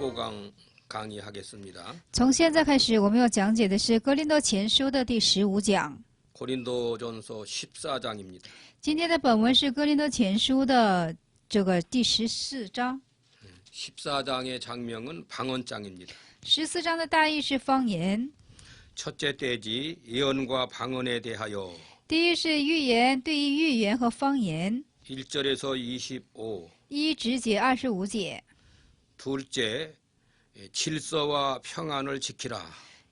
15강 강의하겠습니다. 从现在开始，我们要讲解的是《哥林多前书》的第15讲。 고린도전서 14장입니다. 今天的本文是《哥林多前书》的这个第14章。 14장의 장명은 방언장입니다. 14章的大意是方言。 첫째 떼지 예언과 방언에 대하여 第一是预言，对于预言和方言。 1절에서 25. 1直解25节。 둘째 질서와 평안을 지키라.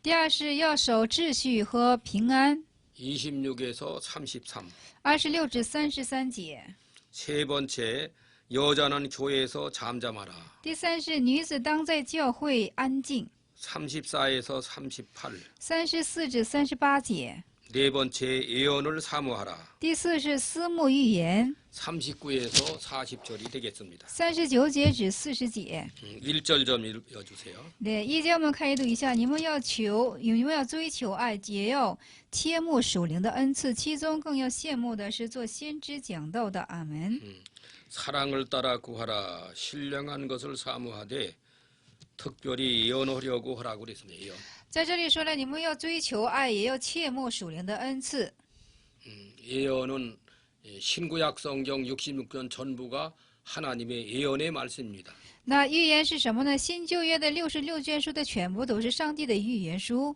第二是要守秩序和平安。 26에서 33. 26至33节。 세 번째 여자는 교회에서 잠잠하라. 第三是女子当在教会安静。 34에서 38. 34至38节。 네 번째 예언을 사모하라. 第四是思慕预言。 39에서 40절이 되겠습니다. 39节至40节。 1절 좀 읽어주세요. 네, 1节我们开读一下。你们要追求爱，也要切慕属灵的恩赐，其中更要羡慕的是做先知讲道的。阿门。 사랑을 따라 구하라. 신령한 것을 사모하되 특별히 예언하려고 하라고 그랬습니다. 예언. 在这里说了，你们要追求爱，也要切慕属灵的恩赐。 예언은 신구약 성경 66권 전부가 하나님의 예언의 말씀입니다. 那预言是什么呢？新旧约的66卷书的全部都是上帝的预言书。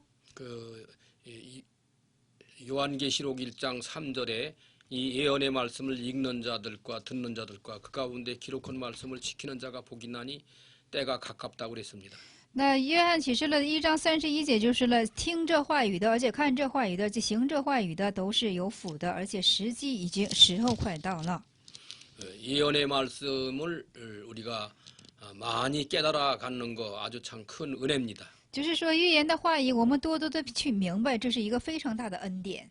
요한계시록 1장 3절에 이 예언의 말씀을 읽는 자들과 듣는 자들과 그 가운데 기록한 말씀을 지키는 자가 복이 나니 때가 가깝다고 그랬습니다. 那约翰启示录的1章31节就是了，听这话语的，而且看这话语的，行这话语的，都是有福的，而且时候快到了。 예언의 말씀을 우리가 많이 깨달아 갖는 거 아주 참 큰 은혜입니다. 就是说预言的话语，我们多多的去明白，这是一个非常大的恩典。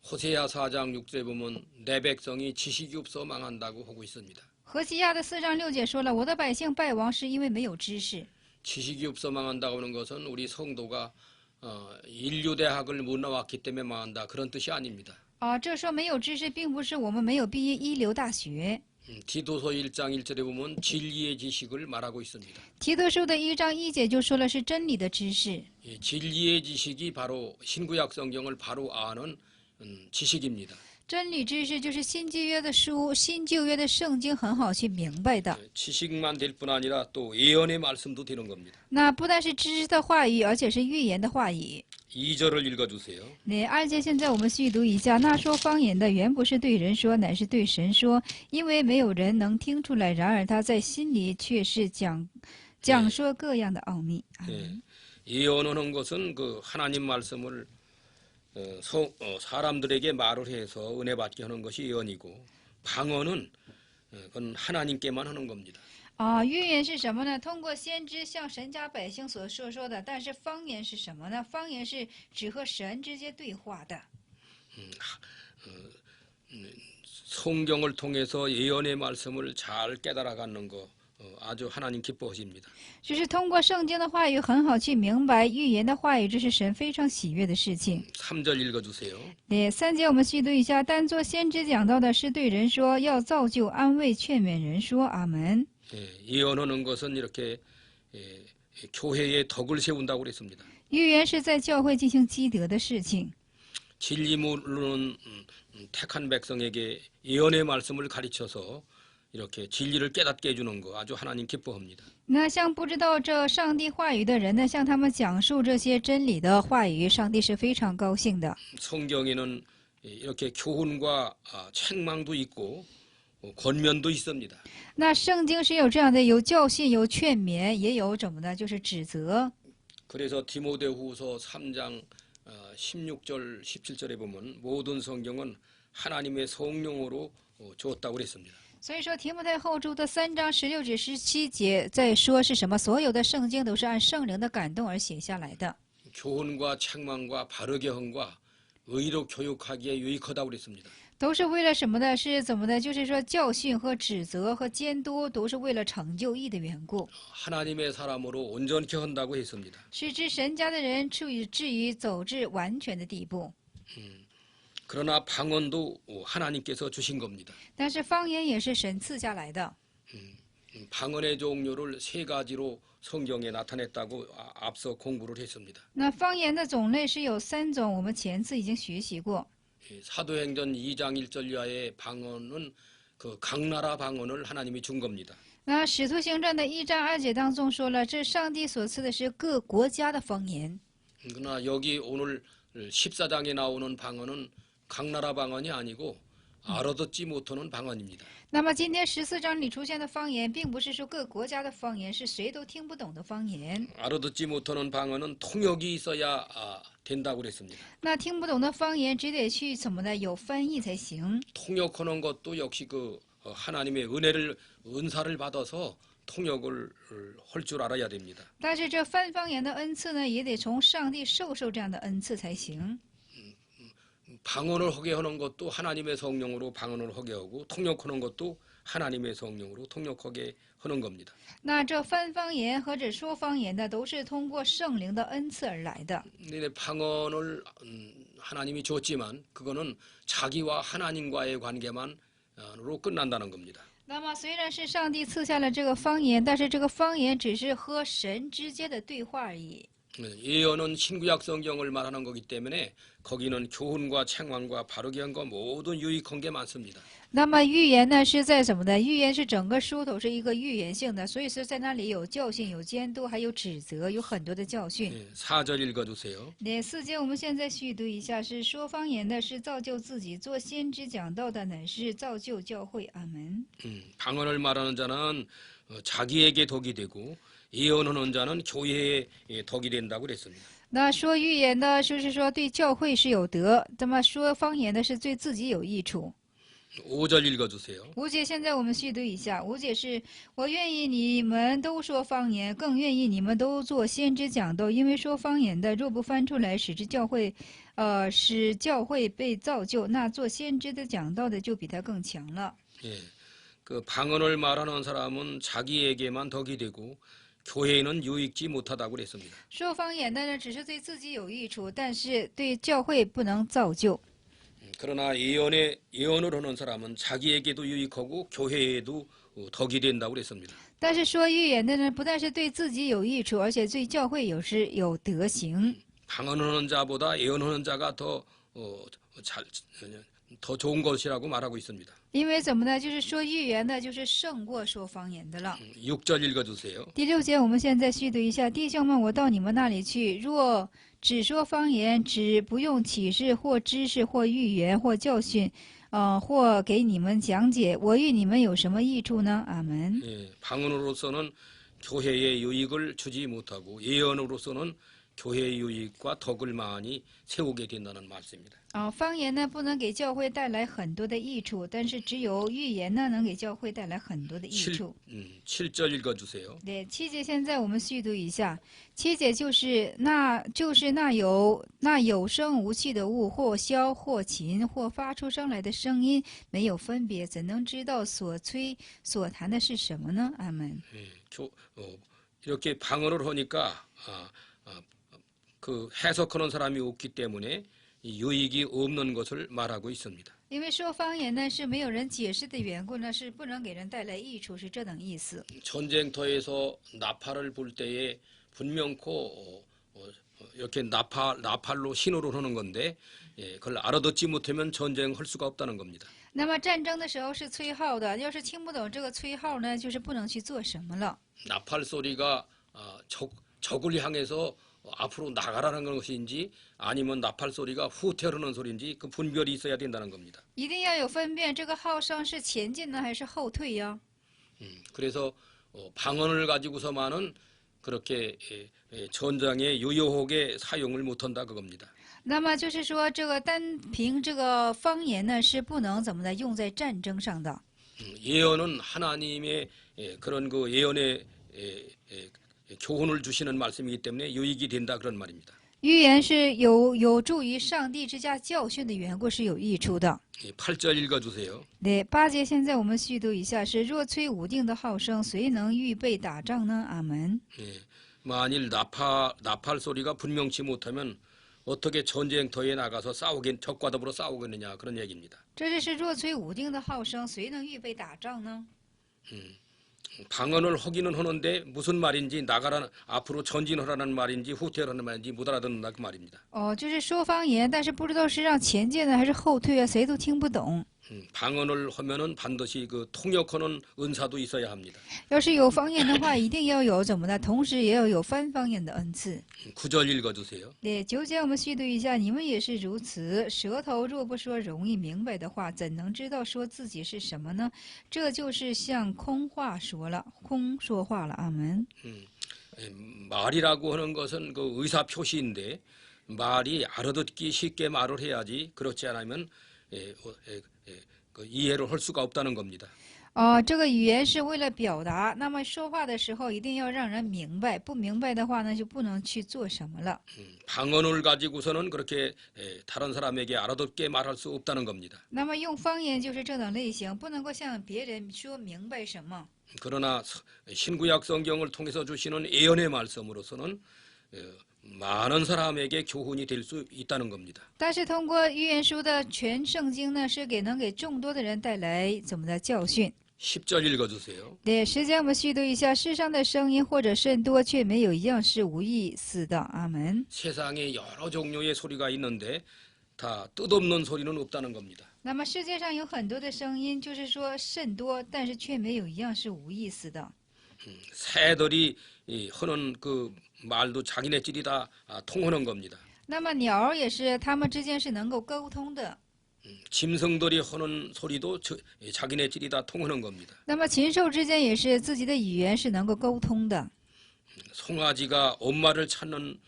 호세아 4장 6절에 보면 내 백성이 지식이 없어 망한다고 하고 있습니다. 何西亚的4章6节说了，我的百姓败亡是因为没有知识。 지식이 없어 망한다고 하는 것은 우리 성도가 인류대학을 못 나왔기 때문에 망한다 그런 뜻이 아닙니다. 这说没有知识，并不是我们没有毕业一流大学。 디도서 1장 1절에 보면 진리의 지식을 말하고 있습니다. 提多书的1章1节就说了是真理的知识。 진리의 지식이 바로 신구약 성경을 바로 아는 지식입니다. 真理知识就是新旧约的书、新旧约的圣经很好去明白的。 지식만 될 뿐 아니라 또 예언의 말씀도 되는 겁니다. 那不但是知识的话语，而且是预言的话语。 2절을 읽어주세요. 那2节现在我们细读一下。那说方言的，原不是对人说，乃是对神说，因为没有人能听出来。然而他在心里却是讲说各样的奥秘。 예언하는 것은 그 하나님 말씀을 사람들에게 말을 해서 은혜 받게 하는 것이 예언이고 방언은 그건 하나님께만 하는 겁니다. 预言是什么呢？通过先知向神家百姓所说的。但是方言是什么呢？方言是只和神直接对话的。 성경을 통해서 예언의 말씀을 잘 깨달아 갖는 거 아주 하나님 기뻐하십니다. 就是通过圣经的话语很好去明白预言的话语，这是神非常喜悦的事情。 3절 읽어주세요. 对，3节我们细读一下。但做先知讲到的是对人说，要造就、安慰、劝勉人说。阿门。 예언하는 것은 이렇게 교회의 덕을 세운다고 그랬습니다. 预言是在教会进行积德的事情。 진리모르는 택한 백성에게 예언의 말씀을 가르쳐서 이렇게 진리를 깨닫게 해주는 거 아주 하나님 기뻐합니다. 那像不知道这上帝话语的人呢，向他们讲述这些真理的话语，上帝是非常高兴的。 성경에는 이렇게 교훈과 책망도 있고 권면도 있습니다. 那圣经是有这样的，有教训，有劝勉，也有怎么的，就是指责。 그래서 디모데후서 3장 16절 17절에 보면 모든 성경은 하나님의 성령으로 주었다고 그랬습니다. 所以说提摩太后书的3章16至17节在说是什么？所有的圣经都是按圣灵的感动而写下来的。 교훈과 책망과 바르게 함과 의로 교육하기에 유익하다고 그랬습니다. 都是为了什么呢？是怎么的？就是说教训和指责和监督都是为了成就义的缘故， 하나님의 사람으로 온전케 한다고 했습니다. 使之神家的人至于走至完全的地步。 그러나 방언도 하나님께서 주신 겁니다. 但是方言也是神赐下来的。 방언의 종류를 세 가지로 성경에 나타냈다고 앞서 공부를 했습니다. 那方言的种类是有3种，我们前次已经学习过。 사도행전 2장 1절 이하의 방언은 그 각 나라 방언을 하나님이 준 겁니다. 那使徒行传的1章2节当中说了，这上帝所赐的是各国家的方言。 그러나 여기 오늘 14장에 나오는 방언은 각 나라 방언이 아니고 알아듣지 못하는 방언입니다. 那么今天14章里出现的方言，并不是说各国家的方言，是谁都听不懂的方言。 알아듣지 못하는 방언은 통역이 있어야 된다고 그랬습니다. 那听不懂的方言，只得去怎么的有翻译才行。 통역하는 것도 역시 그 하나님의 은사를 받아서 통역을 할 줄 알아야 됩니다. 但是这翻方言的恩赐呢，也得从上帝受这样的恩赐才行。 방언을 하게 하는 것도 하나님의 성령으로 방언을 하게 하고 통역하는 것도 하나님의 성령으로 통역하게 하는 겁니다. 那这翻方言和这说方言的，都是通过圣灵的恩赐而来的。 근데 방언을 하나님이 줬지만 그거는 자기와 하나님과의 관계만으로 끝난다는 겁니다. 那么虽然是上帝赐下了这个方言，但是这个方言只是和神之间的对话而已。 예언은 신구약 성경을 말하는 거기 때문에 거기는 교훈과 책망과 바르게 한 거 모든 유익한 게 많습니다. 那么预言呢，是在什么呢？预言是整个书都是一个预言性的，所以说在那里有教训、有监督，还有指责，有很多的教训。 4절 읽어주세요. 那4节我们现在续读一下：是说方言的，是造就自己；做先知讲道的，乃是造就教会。阿门。 방언을 말하는 자는 자기에게 덕이 되고 예언하는 자는 교회에 덕이 된다고 그랬습니다. 那说预言的，就是说对教会是有德；那么说方言的，是对自己有益处。 5절 읽어주세요. 5节现在我们续读一下。5节是：我愿意你们都说方言，更愿意你们都做先知讲道，因为说方言的，若不翻出来，使教会被造就，那做先知的讲道的就比他更强了。 예, 그 방언을 말하는 사람은 자기에게만 덕이 되고 교회는 유익지 못하다고 그랬습니다. 说方言的呢，只是对自己有益处，但是对教会不能造就。 그러나 예언을 하는 사람은 자기에게도 유익하고 교회에도 덕이 된다고 그랬습니다. 但是说预言的呢，不但是对自己有益处，而且对教会有德行。 방언하는 자보다 예언하는 자가 더 좋은 것이라고 말하고 있습니다. 因为怎么呢？就是说预言的，就是胜过说方言的了。 6절 읽어주세요. 第6节，我们现在续读一下：弟兄们，我到你们那里去，若只说方言，只不用启示或知识或预言或教训，或给你们讲解，我与你们有什么益处呢？阿门。 예, 방언으로서는 교회에 유익을 주지 못하고 예언으로서는 교회의 유익과 덕을 많이 세우게 된다는 말씀입니다. 方言呢不能给教会带来很多的益处，但是只有预言呢能给教会带来很多的益处。 7절 읽어주세요. 对，7节现在我们续读一下。7节就是那有声无气的物，或箫或琴，或发出声来的声音，没有分别，怎能知道所吹所弹的是什么呢？阿门。 이렇게 방언을 하니까 그 해석하는 사람이 없기 때문에 유익이 없는 것을 말하고 있습니다. 因为说方言呢是没有人解释的缘故呢，是不能给人带来益处，是这等意思。 전쟁터에서 나팔을 불 때에 분명코 이렇게 나팔로 신호를 하는 건데 그걸 알아듣지 못하면 전쟁할 수가 없다는 겁니다. 那么战争的时候是吹号的，要是听不懂这个吹号呢，就是不能去做什么了。 나팔 소리가 적을 향해서 앞으로 나가라는 것인지 아니면 나팔 소리가 후퇴하는 소리인지 그 분별이 있어야 된다는 겁니다. 一定要有分辨，这个号声是前进呢还是后退呀？ 그래서 방언을 가지고서만은 그렇게 전장에 유효하게 사용을 못한다 그겁니다. 那么就是说，这个单凭这个方言呢，是不能怎么的用在战争上的。 예언은 하나님의 그런 그 예언의 교훈을 주시는 말씀이기 때문에 유익이 된다 그런 말입니다. 预言是有助于上帝之家教训的缘故，是有益处的。 8절 읽어주세요. 네, 8节现在我们续读一下：是若吹五定的号声，谁能预备打仗呢？阿门。 만일 나팔 소리가 분명치 못하면 어떻게 전쟁터에 나가서 적과 더불어 싸우겠느냐 그런 얘기입니다. 这就是若吹五定的号声，谁能预备打仗呢？ 방언을 하기는 하는데 무슨 말인지 나가라 앞으로 전진하라는 말인지 후퇴하라는 말인지 못 알아듣는다 그 말입니다. 就是说方言，但是不知道是让前进呢还是后退啊，谁都听不懂。 방언을 하면은 반드시 그 통역하는 은사도 있어야 합니다. 要是有方言的话，一定要有怎么的，同时也要有翻方言的恩赐。 9절 읽어주세요. 对，9节我们细读一下，你们也是如此。舌头若不说容易明白的话，怎能知道说自己是什么呢？这就是像空话说了，空说话了。阿门。 말이라고 하는 것은 그 의사 표시인데 말이 알아듣기 쉽게 말을 해야지 그렇지 않으면 그 이해를 할 수가 없다는 겁니다. 这个语言是为了表达，那么说话的时候一定要让人明白，不明白的话呢，就不能去做什么了。 방언을 가지고서는 그렇게 다른 사람에게 알아듣게 말할 수 없다는 겁니다. 那么用方言就是这种类型，不能够向别人说明白什么。 그러나 신구약 성경을 통해서 주시는 예언의 말씀으로서는 많은 사람에게 교훈이 될 수 있다는 겁니다. 但是通过预言书的全圣经呢，是能给众多的人带来怎么的教训。 10절 읽어주세요. 对，时间我们细读一下，世上的声音或者甚多，却没有一样是无意思的。阿门。 세상에 여러 종류의 소리가 있는데 다 뜻없는 소리는 없다는 겁니다. 那么世界上有很多的声音，就是说甚多，但是却没有一样是无意思的。 새들이 하는 그 말도 자기네끼리 다 통하는 겁니다. 那么鸟也是，它们之间是能够沟通的。 짐승들이 하는 소리도 자기네끼리 다 통하는 겁니다. 那么禽兽之间也是自己的语言是能够沟通的。 송아지가 엄마를 찾는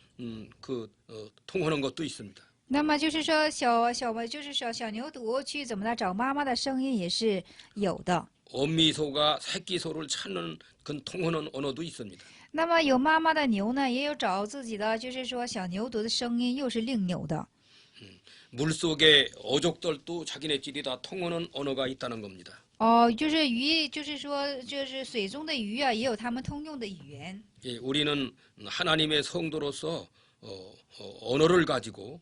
통하는 것도 있습니다. 那么就是说小牛犊去怎么的找妈妈的声音也是有的。 엄미소가 새끼소를 찾는 그 통하는 언어도 있습니다. 那么有妈妈的牛呢，也有找自己的，就是说小牛犊的声音又是另有的。 물속의 어족들도 자기네끼리 다 통하는 언어가 있다는 겁니다. 就是鱼，就是说就是水中的鱼啊，也有他们通用的语言。 예, 우리는 하나님의 성도로서 언어를 가지고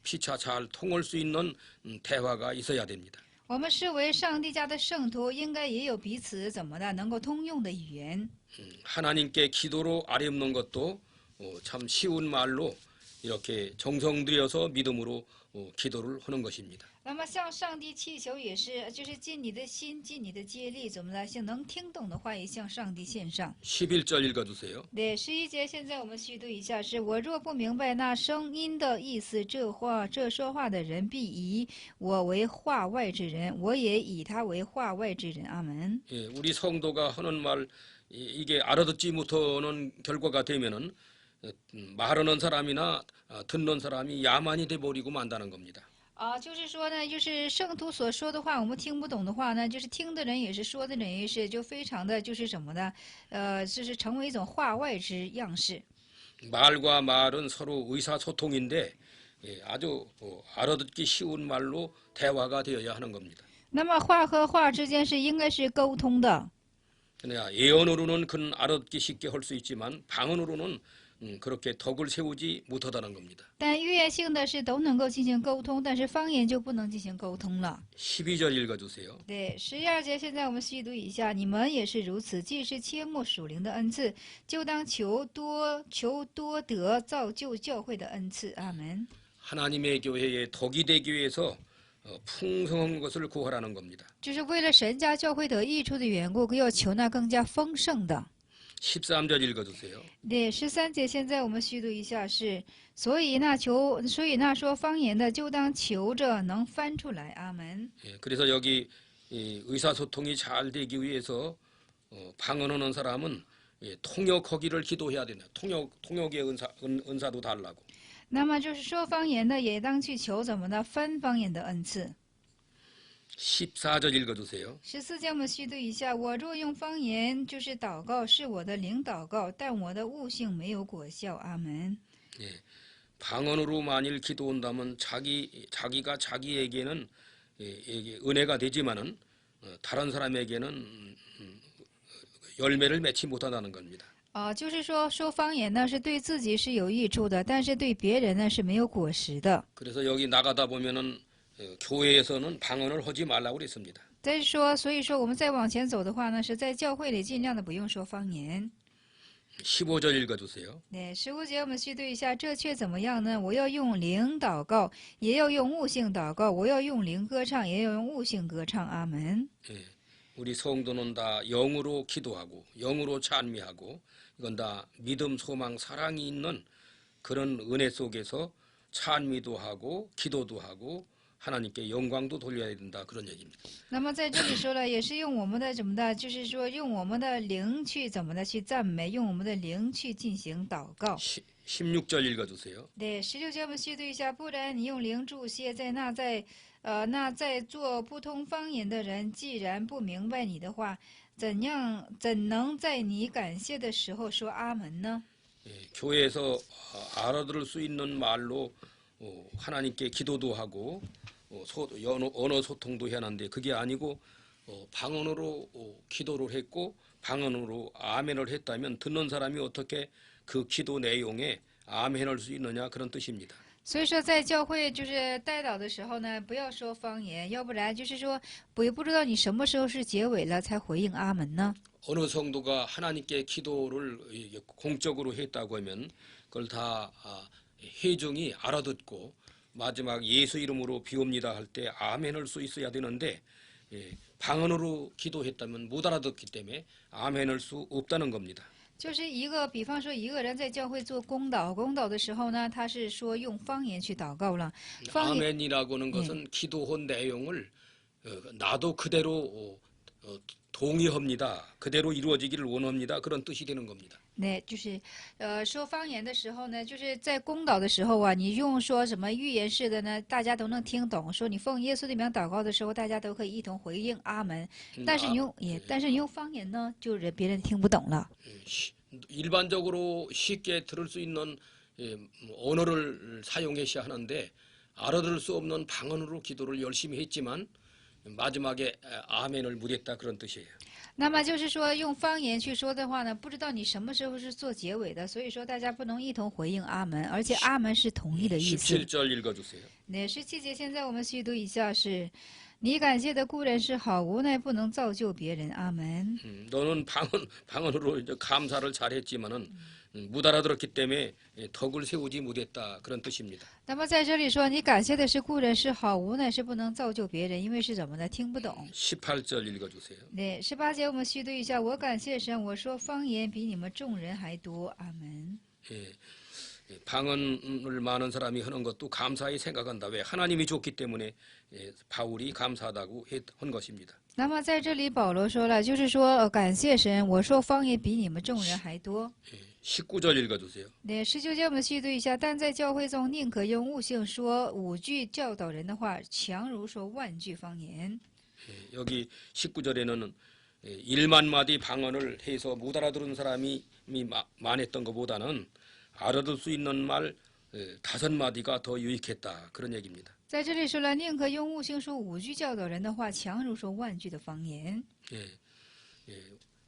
피차 잘 통할 수 있는 대화가 있어야 됩니다. 我们视为上帝家的圣徒，应该也有彼此怎么的能够通用的语言。 하나님께 기도로 아뢰는 것도 참 쉬운 말로 이렇게 정성 들여서 믿음으로 기도를 하는 것입니다. 那么向上帝祈求也是，就是尽你的心，尽你的接力，怎么的？像能听懂的话，也向上帝献上。 11절 읽어주세요. 对，11节，现在我们续读一下：是我若不明白那声音的意思，这说话的人必以我为话外之人，我也以他为话外之人。阿门。 예, 우리 성도가 하는 말 이게 알아듣지 못하는 결과가 되면은 말하는 사람이나 듣는 사람이 야만이 돼 버리고 만다는 겁니다. 就是说呢，就是圣徒所说的话，我们听不懂的话呢，就是听的人也是，说的人也是，就非常的就是什么呢？就是成为一种话外之样式。 말과 말은 서로 의사소통인데 아주 알아듣기 쉬운 말로 대화가 되어야 하는 겁니다. 那么话和话之间是应该是沟通的。 그러니까 예언으로는 그는 알아듣기 쉽게 할 수 있지만 방언으로는 그렇게 덕을 세우지 못하다는 겁니다. 但预言性的是都能够进行沟通，但是方言就不能进行沟通了。 12절 읽어주세요. 对，12节，现在我们细读一下，你们也是如此，既是切慕属灵的恩赐，就当求多得造就教会的恩赐。阿门。 하나님의 교회에 덕이 되기 위해서 풍성한 것을 구하라는 겁니다. 就是为了神家教会得益处的缘故，要求那更加丰盛的。 13절 읽어주세요. 对，13节，现在我们续读一下是，所以那说方言的，就当求着能翻出来。阿门。 그래서 여기 의사소통이 잘 되기 위해서 방언하는 사람은 통역하기를 기도해야 되네. 통역의 은사도 달라고. 那么就是说方言的，也当去求怎么的翻方言的恩赐。 14절 읽어주세요. 14节我们续读一下：我若用方言，就是祷告，是我的灵祷告，但我的悟性没有果效。阿门。 방언으로 만일 기도한다면 자기가 자기에게는 은혜가 되지만은 다른 사람에게는 열매를 맺지 못한다는 겁니다. 就是说方言呢是对自己是有益处的，但是对别人呢是没有果实的。 그래서 여기 나가다 보면은 교회에서는 방언을 하지 말라고 그랬습니다. 再说，所以说我们再往前走的话呢，是在教会里尽量的不用说方言。 15절 읽어주세요. 对，15节我们去对一下，这却怎么样呢？我要用灵祷告，也要用悟性祷告；我要用灵歌唱，也要用悟性歌唱。阿门。 예, 우리 성도는 다 영으로 기도하고 영으로 찬미하고 이건 다 믿음, 소망, 사랑이 있는 그런 은혜 속에서 찬미도 하고 기도도 하고 하나님께 영광도 돌려야 된다 그런 얘기입니다. 那么在这里说了，也是用我们的怎么的，就是说用我们的灵去怎么的去赞美，用我们的灵去进行祷告。 16절 읽어주세요. 对，16节我们去对一下，不然你用灵注解，那在做不通方言的人，既然不明白你的话，怎能在你感谢的时候说阿门呢？ 예, 교회에서 알아들을 수 있는 말로 하나님께 기도도 하고 언어 소통도 해야 하는데 그게 아니고 방언으로 기도를 했고 방언으로 아멘을 했다면 듣는 사람이 어떻게 그 기도 내용에 아멘할 수 있느냐 그런 뜻입니다. 所以说，在教会就是代祷的时候呢，不要说方言，要不然就是说，不知道你什么时候是结尾了才回应阿门呢？ 어느 성도가 하나님께 기도를 공적으로 했다고 하면 그걸 다 회중이 알아듣고 마지막 예수 이름으로 비옵니다 할 때 아멘할 수 있어야 되는데 방언으로 기도했다면 못 알아듣기 때문에 아멘할 수 없다는 겁니다. 就是比方说一个人在教会做公祷的时候呢，他是说用方言去祷告了。 아멘이라고 하는 것은 기도한 내용을 나도 그대로 동의합니다. 그대로 이루어지기를 원합니다. 그런 뜻이 되는 겁니다. 那就是说方言的时候呢，就是在公祷的时候啊，你用说什么预言式的呢，大家都能听懂。说你奉耶稣的名祷告的时候，大家都可以一同回应阿门。但是你用方言呢，就别人听不懂了。 일반적으로 쉽게 들을 수 있는 언어를 사용해야 하는데 알아들을 수 없는 방언으로 기도를 열심히 했지만 마지막에 아멘을 못했다 그런 뜻이에요. 那么就是说，用方言去说的话呢，不知道你什么时候是做结尾的，所以说大家不能一同回应阿门，而且阿门是同意的意思。 17절 읽어주세요. 那17节现在我们去读一下是。 你感谢的固然是好，无奈不能造就别人。阿门。 너는 방언으로 이제 감사를 잘했지만은 못 알아들었기 때문에 덕을 세우지 못했다 그런 뜻입니다. 那么在这里说，你感谢的是固然是好，无奈是不能造就别人，因为是怎么的听不懂。 18절 읽어주세요. 对，18节我们去读一下。我感谢神，我说方言比你们众人还多。阿门。 방언을 많은 사람이 하는 것도 감사히 생각한다. 왜? 하나님이 줬기 때문에 바울이 감사하다고 한 것입니다. 那么在这里保罗说了，就是说感谢神，我说方言比你们众人还多。 19절 읽어주세요. 对，19节我们去读一下。但在教会中，宁可用悟性说5句教导人的话，强如说万句方言。 여기 19절에는 1만 마디 방언을 해서 못 알아들은 사람이 많았던 것보다는 알아들 수 있는 말 5마디가 더 유익했다 그런 얘기입니다. 在这里说了，宁可用悟性说5句教导人的话，强如说万句的方言。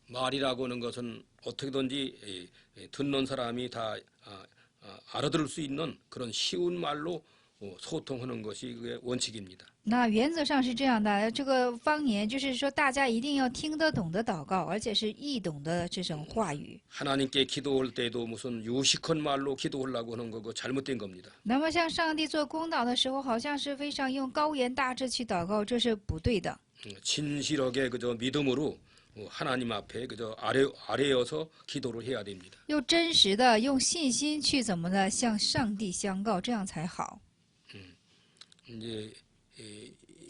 말이라고 하는 것은 어떻게든지 듣는 사람이 다 알아들을 수 있는 그런 쉬운 말로 소통하는 것이 그의 원칙입니다. 那原则上是这样的，这个方言就是说大家一定要听得懂的祷告，而且是易懂的这种话语。 하나님께 기도할 때도 무슨 유식한 말로 기도하려고 하는 거고 잘못된 겁니다. 那么向上帝做公祷的时候，好像是非常用高言大志去祷告，这是不对的。 진실하게 그저 믿음으로 하나님 앞에 그저 아래여서 기도를 해야 됩니다. 用真实的、用信心去怎么的向上帝相告，这样才好。 이제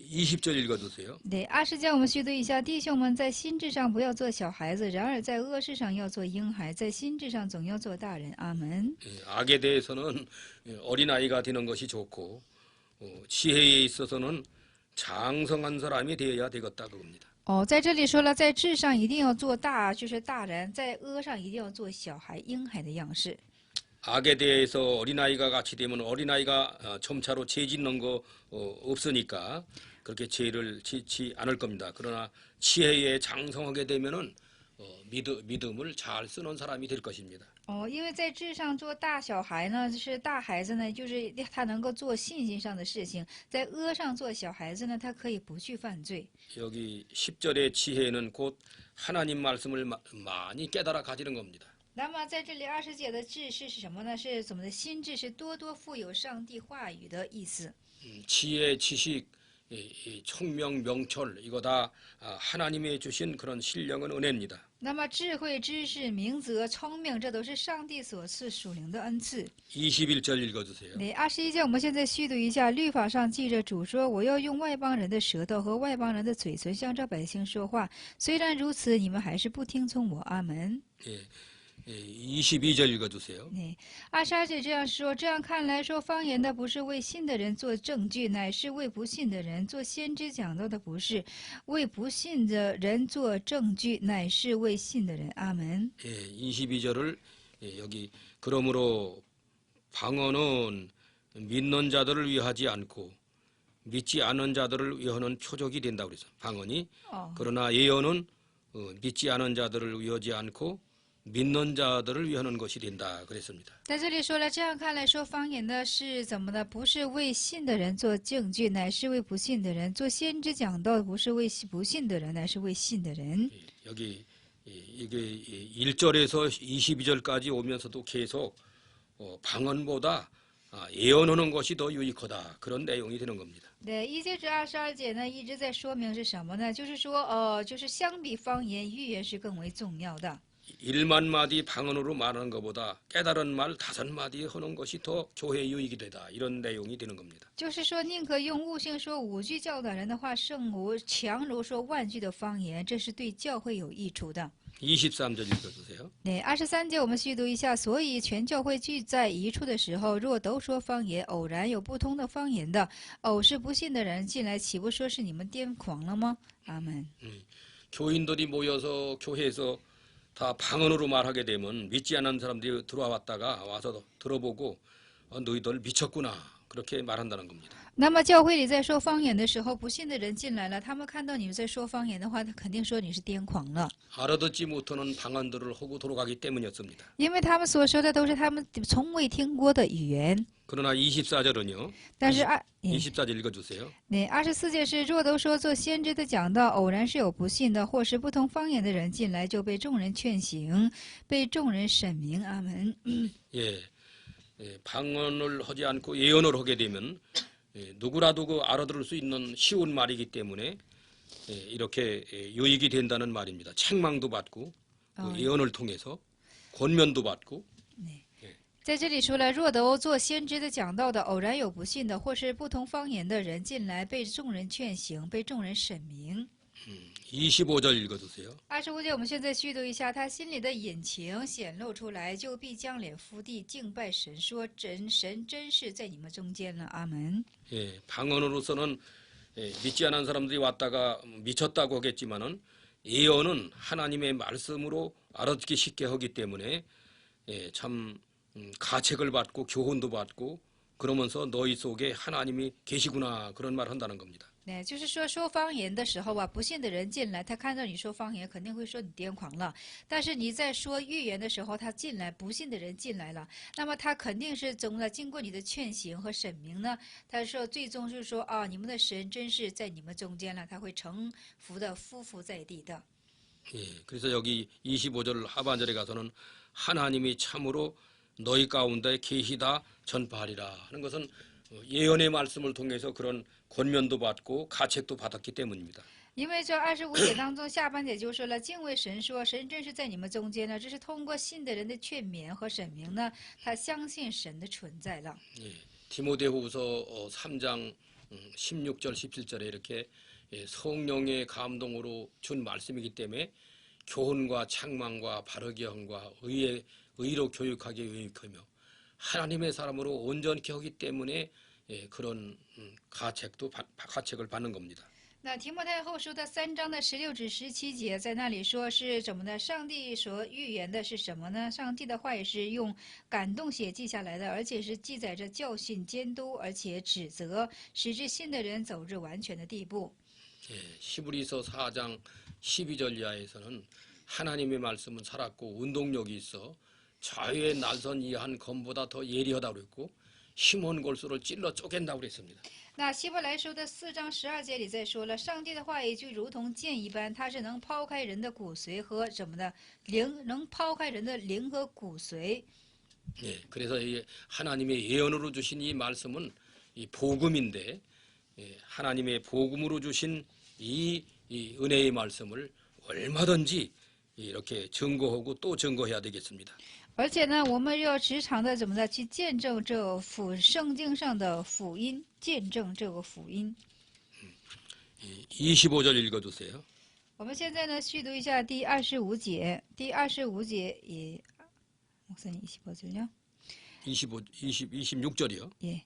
20절 읽어주세요. 对，20节我们去读一下，弟兄们在心智上不要做小孩子，然而在恶事上要做婴孩，在心智上总要做大人。阿门。 악에 대해서는 어린아이가 되는 것이 좋고 지혜에 있어서는 장성한 사람이 되어야 되겠다 그겁니다. 哦，在这里说了，在智上一定要做大，就是大人；在恶上一定要做小孩、婴孩的样式。 악에 대해서 어린아이가 같이 되면 어린아이가 점차로 죄 짓는 거 없으니까 그렇게 죄를 짓지 않을 겁니다. 그러나 지혜에 장성하게 되면은 믿음을 잘 쓰는 사람이 될 것입니다. 哦，因为在智上做大小孩呢，是大孩子呢，就是他能够做信心上的事情；在阿上做小孩子呢，他可以不去犯罪。 여기 10절의 지혜는 곧 하나님 말씀을 많이 깨달아 가지는 겁니다. 那么在这里20节的智是什么呢？是怎么的心智是多多富有上帝话语的意思。 지혜, 지식, 이 총명, 명철 이거 다 하나님이 주신 그런 신령한 은혜입니다. 那么智慧、知识、明则、聪明，这都是上帝所赐属灵的恩赐。 21절 읽어주세요. 那21节，我们现在续读一下。律法上记着主说：“我要用外邦人的舌头和外邦人的嘴唇向这百姓说话。虽然如此，你们还是不听从我。”阿门。 예, 22절 읽어주세요. 那22节这样说：这样看来，说方言的不是为信的人做证据，乃是为不信的人做先知讲道的不是为不信的人做证据，乃是为信的人。阿门。 예, 22절을 여기 그러므로 방언은 믿는 자들을 위하지 않고 믿지 않은 자들을 위하는 표적이 된다고 그래서 방언이 그러나 예언은 믿지 않은 자들을 위하지 않고 믿는 자들을 위하는 것이 된다 그랬습니다. 在这里说了，这样看来说方言的是怎么的？不是为信的人做证据，乃是为不信的人做先知讲道；不是为不信的人，乃是为信的人。 여기 이게 1절에서 22절까지 오면서도 계속 방언보다 예언하는 것이 더 유익하다 그런 내용이 되는 겁니다. 对，1节至22节呢，一直在说明是什么呢？就是说，就是相比方言，预言是更为重要的。 1만 마디 방언으로 말하는 것보다 깨달은 말 5마디 하는 것이 더 교회 유익이 되다 이런 내용이 되는 겁니다. 就是说，宁可用悟性说5句教导人的话，强如说万句的方言，这是对教会有益处的。 23절 읽어주세요. 对，23节我们续读一下。所以全教会聚在一处的时候，若都说方言，偶然有不同的方言的，偶是不信的人进来，岂不说是你们癫狂了吗？阿门。 교인들이 모여서 교회에서 다 방언으로 말하게 되면 믿지 않는 사람들이 들어왔다가 와서 들어보고 너희들 미쳤구나 그렇게 말한다는 겁니다. 那么教会里在说方言的时候，不信的人进来了，他们看到你们在说方言的话，他肯定说你是癫狂了， 알아듣지 못하는 방언들을 하고 돌아가기 때문이었습니다. 因为他们所说的都是他们从未听过的语言。 그러나 24절은요. 但是 24절 읽어주세요. 那24节是若都说做先知的讲道，偶然是有不信的或是不同方言的人进来，就被众人劝醒，被众人审明。阿门。 예, 방언을 하지 않고 예언을 하게 되면 누구라도 그 알아들을 수 있는 쉬운 말이기 때문에 이렇게 유익이 된다는 말입니다. 책망도 받고 그 예언을 통해서 권면도 받고. 在这里说了，若都做先知的讲道的，偶然有不信的或是不同方言的人进来，被众人劝醒，被众人审明。 25절 읽어주세요. 25节我们现在续读一下，他心里的隐情显露出来，就必将脸伏地敬拜神，说神真是在你们中间了。阿门。 예, 방언으로서는 믿지 않은 사람들이 왔다가 미쳤다고 하겠지만은 예언은 하나님의 말씀으로 알아듣기 쉽게 하기 때문에 참 가책을 받고 교훈도 받고 그러면서 너희 속에 하나님이 계시구나 그런 말 한다는 겁니다. 对，就是说方言的时候啊，不信的人进来，他看到你说方言，肯定会说你癫狂了。但是你在说预言的时候，他进来，不信的人进来了，那么他肯定是经过你的劝行和审明呢，他说最终是说啊，你们的神真是在你们中间了，他会臣服的匍匐在地的。 예, 그래서 여기 25절 하반절에 가서는 하나님이 참으로 너희 가운데 계시다 전파하리라 하는 것은 예언의 말씀을 통해서 그런 권면도 받고 가책도 받았기 때문입니다. 因为这25节当中下半节就说了，敬畏神说，神真是在你们中间呢，这是通过信的人的劝勉和审明呢，他相信神的存在了。 예, 디모데후서 3장 16절 17절에 이렇게 성령의 감동으로 준 말씀이기 때문에 교훈과 책망과 바르게 함과 의로 교육하게 유익하며 하나님의 사람으로 온전케 하기 때문에 그런 가책을 받는 겁니다. 那提摩太后书的3章的16至17节，在那里说是怎么呢？上帝所预言的是什么呢？上帝的话也是用感动写记下来的，而且是记载着教训、监督，而且指责，使至信的人走至完全的地步。 히브리서 4장 12절 이하에서는 하나님의 말씀은 살았고 운동력이 있어 자유의 날선 이 한 검보다 더 예리하다고 그랬고 힘은 골수를 찔러 쪼갠다고 그랬습니다. 那希伯来书的4章12节里再说了，上帝的话语就如同剑一般，它是能抛开人的骨髓和什么的灵，能抛开人的灵和骨髓。 예, 그래서 이 하나님의 예언으로 주신 이 말씀은 이 복음인데 하나님의 복음으로 주신 이 은혜의 말씀을 얼마든지 이렇게 증거하고 또 증거해야 되겠습니다. 而且呢，我们要时常的怎么的去见证这圣经上的福音，见证这个福音。 25절 읽어주세요. 我们现在呢，续读一下第25节。第25节也，목사님 25절요? 26절이요. 예,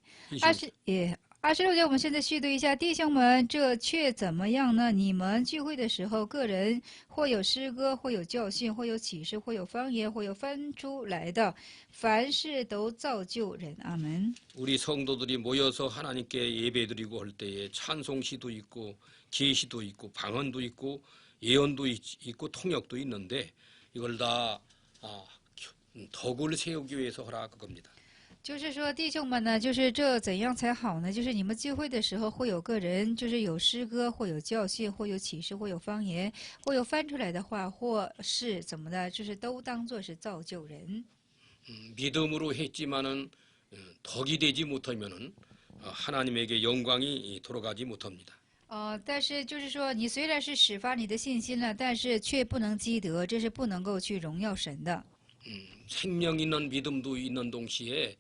26节，我们现在续读一下，弟兄们，这却怎么样呢？你们聚会的时候，个人或有诗歌，或有教训，或有启示，或有方言，或有翻出来的，凡事都造就人。阿门。 우리 성도들이 모여서 하나님께 예배드리고 할 때에 찬송시도 있고 계시도 있고 방언도 있고 예언도 있고 통역도 있는데 이걸 다 덕을 세우기 위해서 하라 그겁니다. 就是说，弟兄们呢，就是这怎样才好呢？就是你们聚会的时候，会有个人，就是有诗歌，或有教训，或有启示，或有方言，或有翻出来的话，或是怎么的，就是都当作是造就人。 믿음으로 했지만은 덕이 되지 못하면은 하나님에게 영광이 돌아가지 못합니다. 但是就是说，你虽然是始发你的信心了，但是却不能积德，这是不能够去荣耀神的。 생명 있는 믿음도 있는 동시에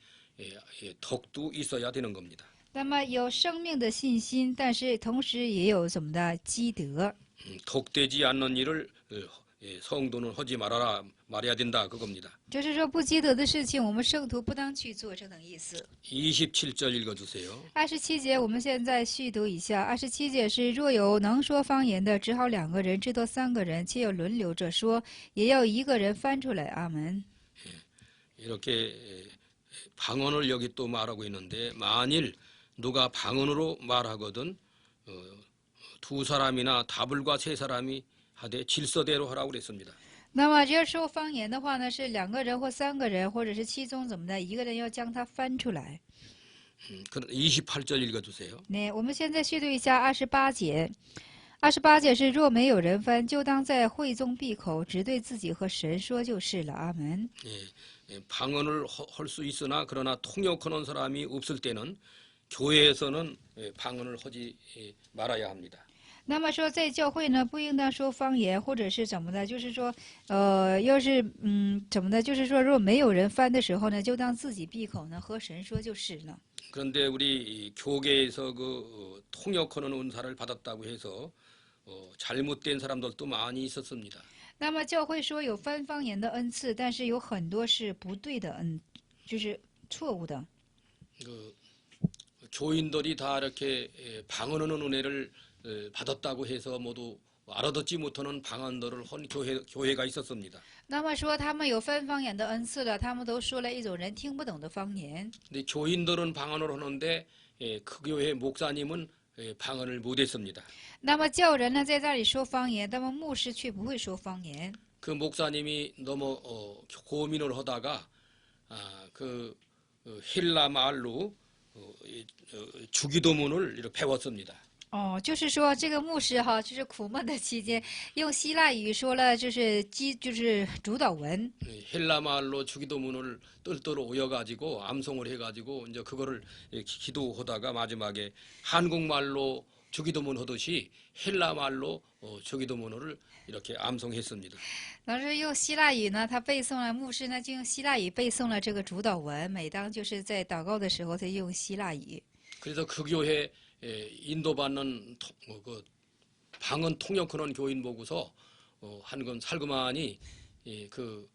덕도 있어야 되는 겁니다. 那么有生命的信心，但是同时也有怎么的积德。 덕되지 않는 일을 성도는 하지 말아야 된다 그겁니다. 就是说，不积德的事情，我们圣徒不当去做，这等意思。 27절 읽어주세요. 27节，我们现在续读一下。27节是：若有能说方言的，只好2个人，至多3个人，且有轮流着说，也要1个人翻出来。阿门。 이렇게 방언을 여기 또 말하고 있는데 만일 누가 방언으로 말하거든 2사람이나 다불과 3사람이 하되 질서대로 하라고 그랬습니다. 那么，这说方言的话呢，是2个人或3个人，或者是其中怎么的1个人要将它翻出来。 그럼 28절 읽어주세요. 那我们现在续读一下28节。28节是：若没有人翻，就当在会中闭口，只对自己和神说就是了。阿门。 방언을 할 수 있으나 그러나 통역하는 사람이 없을 때는 교회에서는 방언을 하지 말아야 합니다. 那么说，在教会呢，不应当说方言，或者是怎么的，就是说，要是怎么的，就是说，如果没有人翻的时候呢，就当自己闭口呢，和神说就是了。 그런데 우리 교계에서 그 통역하는 은사를 받았다고 해서 잘못된 사람들도 많이 있었습니다. 那么教会说有翻方言的恩赐，但是有很多是不对的就是错误的。 그 교인들이 다 이렇게 방언하는 은혜를 받았다고 해서 모두 알아듣지 못하는 방언들을 한 교회가 있었습니다. 那么说他们有翻方言的恩赐了，他们都说了一种人听不懂的方言。 근데 교인들은 방언을 하는데 그 교회 목사님은 방언을 못했습니다. 那么教人呢在这里说方言，那么牧师却不会说方言。 그 목사님이 너무 고민을 하다가 그 헬라 말로 주기도문을 이렇게 배웠습니다. 就是说这个牧师哈，就是苦闷的期间，用希腊语说了，就是主导文。 헬라 말로 주기도문을 똘똘 오여가지고 암송을 해가지고 이제 그거를 기도하다가 마지막에 한국말로 주기도문 하듯이 헬라 말로 주기도문을 이렇게 암송했습니다. 当时用希腊语呢，他背诵了，牧师呢就用希腊语背诵了这个主导文。每当就是在祷告的时候，他用希腊语。 그래서 그 교회 인도받는 그 방언 통역하는 교인 보고서 한 건 살그마니 그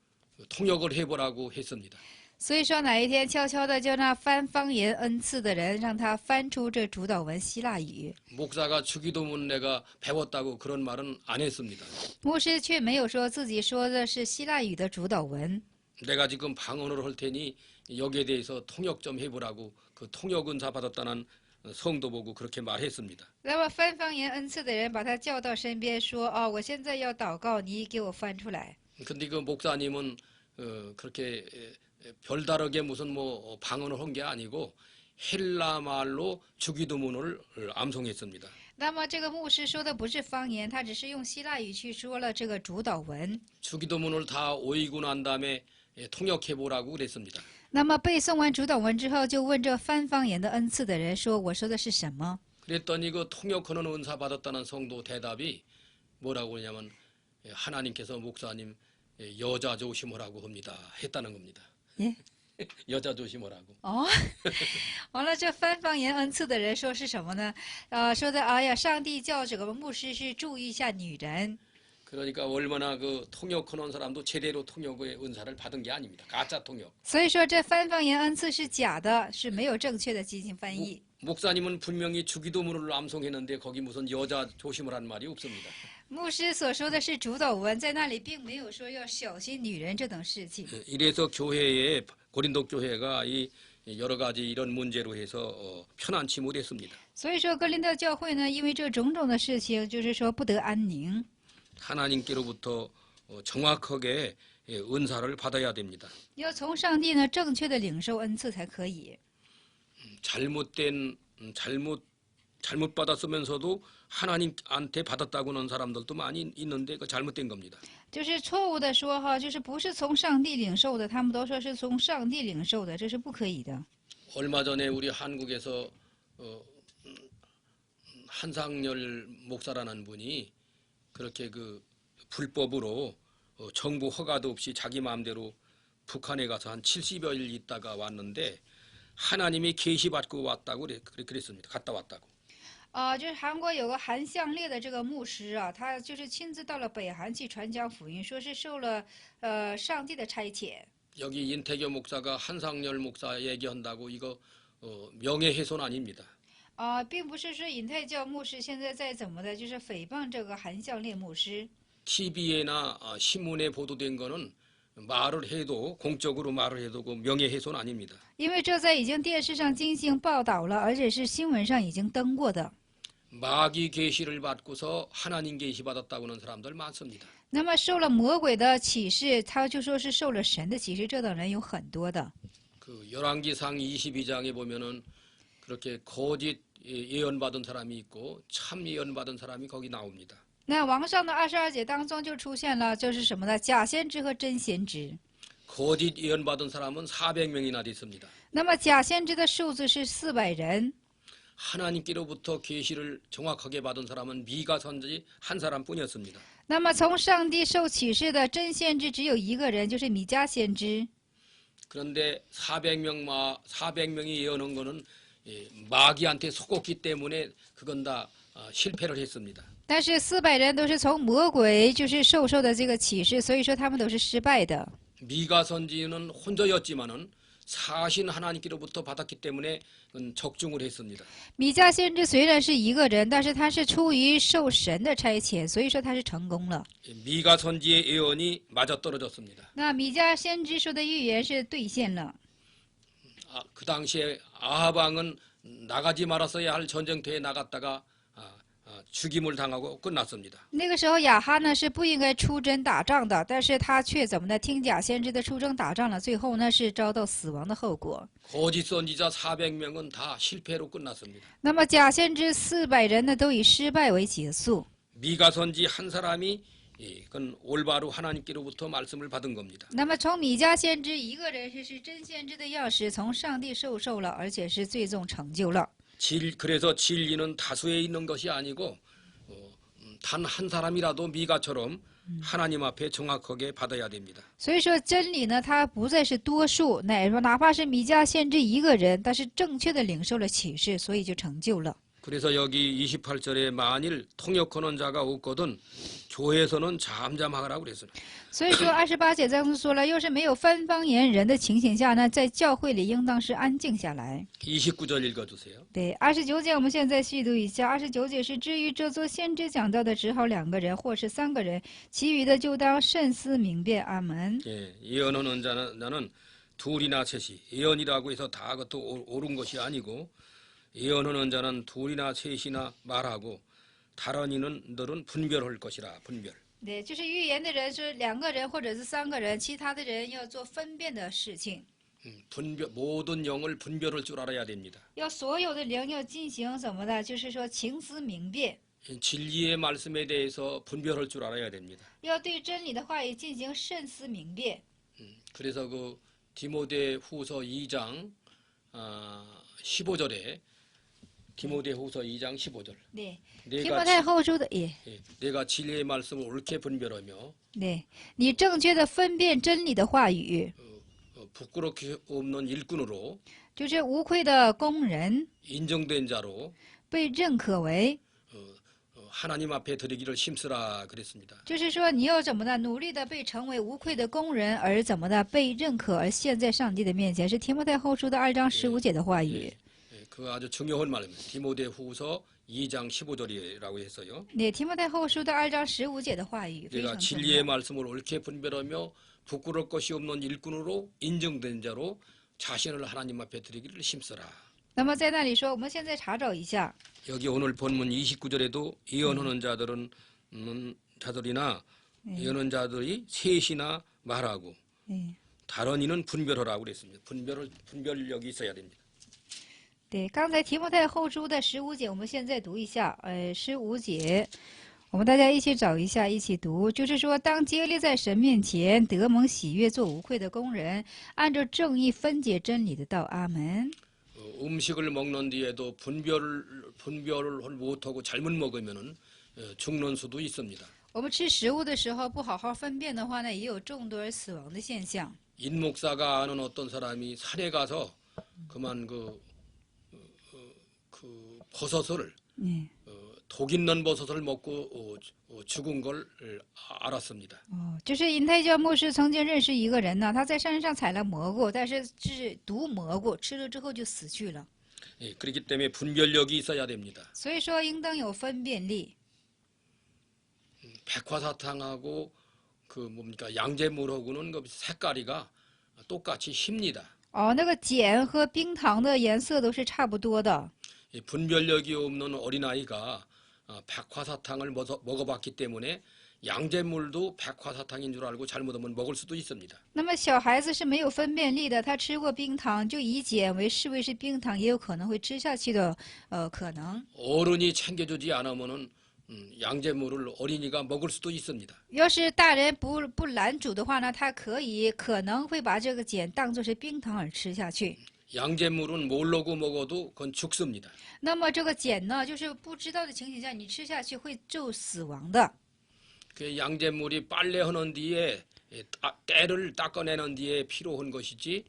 통역을 해보라고 했습니다. 所以说哪一天悄悄的叫那翻方言恩赐的人，让他翻出这主导文希腊语。 목사가 주기도문 내가 배웠다고 그런 말은 안 했습니다. 牧师却没有说自己说的是希腊语的主导文。 내가 지금 방언을 할 테니 여기에 대해서 통역 좀 해보라고 그 통역 은사 받았다는 성도 보고 그렇게 말했습니다. 那么翻方言恩赐的人把他叫到身边说：“我现在要祷告，你给我翻出来。” 근데 그 목사님은 그렇게 별다르게 무슨 뭐 방언을 한 게 아니고 헬라 말로 주기도문을 암송했습니다. 那么这个牧师说的不是方言，他只是用希腊语去说了这个主导文。 주기도문을 다 오이고 난 다음에 통역해 보라고 그랬습니다. 那么背诵完主导文之后，就问这翻方言的恩赐的人说：“我说的是什么？” 그랬더니 그 통역하는 은사 받았다는 성도 대답이 뭐라고 그러냐면 하나님께서 목사님 여자 조심하라고 합니다. 했다는 겁니다. 예? 여자 조심하라고. 哦，完了，这翻方言恩赐的人说是什么呢？说的哎呀，上帝叫这个牧师是注意一下女人。 그러니까 얼마나 그 통역하는 사람도 제대로 통역의 은사를 받은 게 아닙니다. 가짜 통역. 所以说这翻方言恩赐是假的，是没有正确的进行翻译。 목사님은 분명히 주기도문을 암송했는데 거기 무슨 여자 조심하라는 말이 없습니다. 牧师所说的是主导文，在那里并没有说要小心女人这等事情。 이래서 교회에 고린도 교회가 이 여러 가지 이런 문제로 해서 편안치 못했습니다. 所以说哥林多教会呢，因为这种种的事情，就是说不得安宁。 하나님께로부터 정확하게 은사를 받아야 됩니다. 要从上帝呢正确的领受恩赐才可以。 잘못 받았으면서도 하나님한테 받았다고 하는 사람들도 많이 있는데 그 잘못된 겁니다. 就是错误的说哈，就是不是从上帝领受的，他们都说是从上帝领受的，这是不可以的。 얼마 전에 우리 한국에서 한상열 목사라는 분이 그렇게 그 불법으로 정부 허가도 없이 자기 마음대로 북한에 가서 한 70여일 있다가 왔는데 하나님이 계시받고 왔다고 그랬습니다. 갔다 왔다고. 就是韩国有个韩向烈的这个牧师啊，他就是亲自到了北韩去传讲福音，说是受了上帝的差遣。 여기 인태교 목사가 한상열 목사 얘기한다고 이거 명예훼손 아닙니다. 并不是说尹太教牧师现在在怎么的，就是诽谤这个韩向烈牧师。 TV에나 신문에 보도된 거는 말을 해도 공적으로 말을 해도 그 명예훼손 아닙니다. 因为这在已经电视上进行报道了，而且是新闻上已经登过的。 마귀 계시를 받고서 하나님 계시 받았다고 하는 사람들 많습니다. 那么受了魔鬼的启示，他就说是受了神的启示，这等人有很多的。 그 열왕기상 22장에 보면은 그렇게 거짓 예언 받은 사람이 있고 참 예언 받은 사람이 거기 나옵니다. 那王上的22节当中就出现了，就是什么呢？假先知和真先知。 거짓 예언 받은 사람은 400명이나 됐습니다. 那么假先知的数字是400人。 하나님께로부터 계시를 정확하게 받은 사람은 미가 선지 한 사람뿐이었습니다. 那么从上帝受启示的真先知只有一个人，就是米迦先知。 그런데 400명이 예언한 거는 마귀한테 속었기 때문에 그건 다 실패를 했습니다. 但是400人都是从魔鬼就是受的这个启示，所以说他们都是失败的。 미가 선지는 혼자였지만은 사신 하나님께로부터 받았기 때문에 적중을 했습니다. 米迦先知虽然是一个人，但是他是出于受神的差遣，所以说他是成功了。 미가 선지의 예언이 맞아떨어졌습니다. 那米迦先知说的预言是兑现了。 그 당시에 아합 왕은 나가지 말았어야 할 전쟁터에 나갔다가 죽임을 당하고 끝났습니다. 那个时候亚哈呢是不应该出征打仗的，但是他却怎么呢？听假先知的出征打仗了，最后呢是遭到死亡的后果。 거짓 선지자 400명은 다 실패로 끝났습니다. 那么假先知400人呢都以失败为结束。 미가 선지 한 사람이 그건 올바로 하나님께로부터 말씀을 받은 겁니다. 那么从米迦先知一个人是真先知的钥匙，从上帝受了，而且是最终成就了。 그래서 진리는 다수에 있는 것이 아니고 단 한 사람이라도 미가처럼 하나님 앞에 정확하게 받아야 됩니다. 所以说真理呢，它不再是多数，哪怕是米迦先知一个人，但是正确的领受了启示，所以就成就了。 그래서 여기 28절에 만일 통역하는 자가 없거든 교회에서는 잠잠하라고 그랬어요. 所以说28节当中说了，要是没有翻方言人的情形下呢，在教会里应当是安静下来。 29절 읽어주세요. 对，29节我们现在细读一下。29节是至于这做先知讲道的，只好2个人或是3个人，其余的就当慎思明辨。阿门。 예, 예언하는 자는 둘이나 셋이 예언이라고 해서 다 그것도 옳은 것이 아니고 예언하는 자는 둘이나 셋이나 말하고 다른 이는 너는 분별할 것이라 분별. 对，就是预言的人是2个人或者是3个人，其他的人要做分辨的事情， 모든 영을 분별할 줄 알아야 됩니다. 要所有的灵要进行什么的，就是说情思明辨， 진리의 말씀에 대해서 분별할 줄 알아야 됩니다. 要对真理的话语进行慎思明辨。 그래서 그 디모데후서 2장 15절에 디모데후서 2장 15절 对，提 내가, 摩太后书的也 내가 진리의 말씀을 옳게 분별하며 对，你正确的分辨真理的话语， 부끄럽게 없는 일꾼으로 就是无愧的工人， 인정된 자로 被认可为， 하나님 앞에 드리기를 힘쓰라 그랬습니다. 就是说你要怎么的努力的被成为无愧的工人，而怎么的被认可，而现在上帝的面前，是提摩太后书的2章15节的话语。 그 아주 중요한 말입니다. 디모데후서 2장 15절이라고 했어요. 对，提摩太后书的2章15节的话语非 내가 常重 진리의 要。 말씀을 옳게 분별하며 부끄러울 것이 없는 일꾼으로 인정된 자로 자신을 하나님 앞에 드리기를 힘써라. 那么在那里说，我们现在查找一下， 여기 오늘 본문 29절에도 예언하는 자들이나 예언하는 자들이 셋이나 말하고 对 다른 이는 분별하라고 그랬습니다. 분별력이 있어야 됩니다. 对，刚才提摩太后书的15节，我们现在读一下，15节。我们大家一起找一下，一起读，就是说，当竭力在神面前得蒙喜悦，做无愧的工人，按照正义分解真理的道。阿门。 음식을 먹는 뒤에도 분별을 못하고 잘못 먹으면은 죽는 수도 있습니다. 我们吃食物的时候不好好分辨的话呢，也有中毒而死亡的现象。 인 목사가 아는 어떤 사람이 산에 가서 그만 그 버섯을 嗯， 독 있는 버섯을 먹고 죽은 걸 알았습니다. 哦，就是银泰教牧师曾经认识一个人呢，他在山上采了蘑菇，但是是毒蘑菇，吃了之后就死去了。 예, 그렇기 때문에 분별력이 있어야 됩니다. 所以说，应当有分辨力。 백화사탕하고 그 뭡니까 양잿물하고는 그 색깔이가 똑같이 힙니다. 哦，那个碱和冰糖的颜色都是差不多的。 이 분별력이 없는 어린아이가 백화사탕을 먹어봤기 때문에 양잿물도 백화사탕인 줄 알고 잘못하면 먹을 수도 있습니다. 那么小孩子是没有分辨力的，他吃过冰糖，就以碱为视为是冰糖，也有可能会吃下去的，可能。 어른이 챙겨주지 않으면은 양잿물을 어린이가 먹을 수도 있습니다. 要是大人不拦阻的话呢，他可能会把这个碱当作是冰糖而吃下去。 양잿물은 모르고 먹어도 그건 죽습니다. 那么这个碱呢，就是不知道的情形下，你吃下去会就死亡的。 그 양잿물이 빨래하는 뒤에 때를 닦아내는 뒤에 필요한 것이지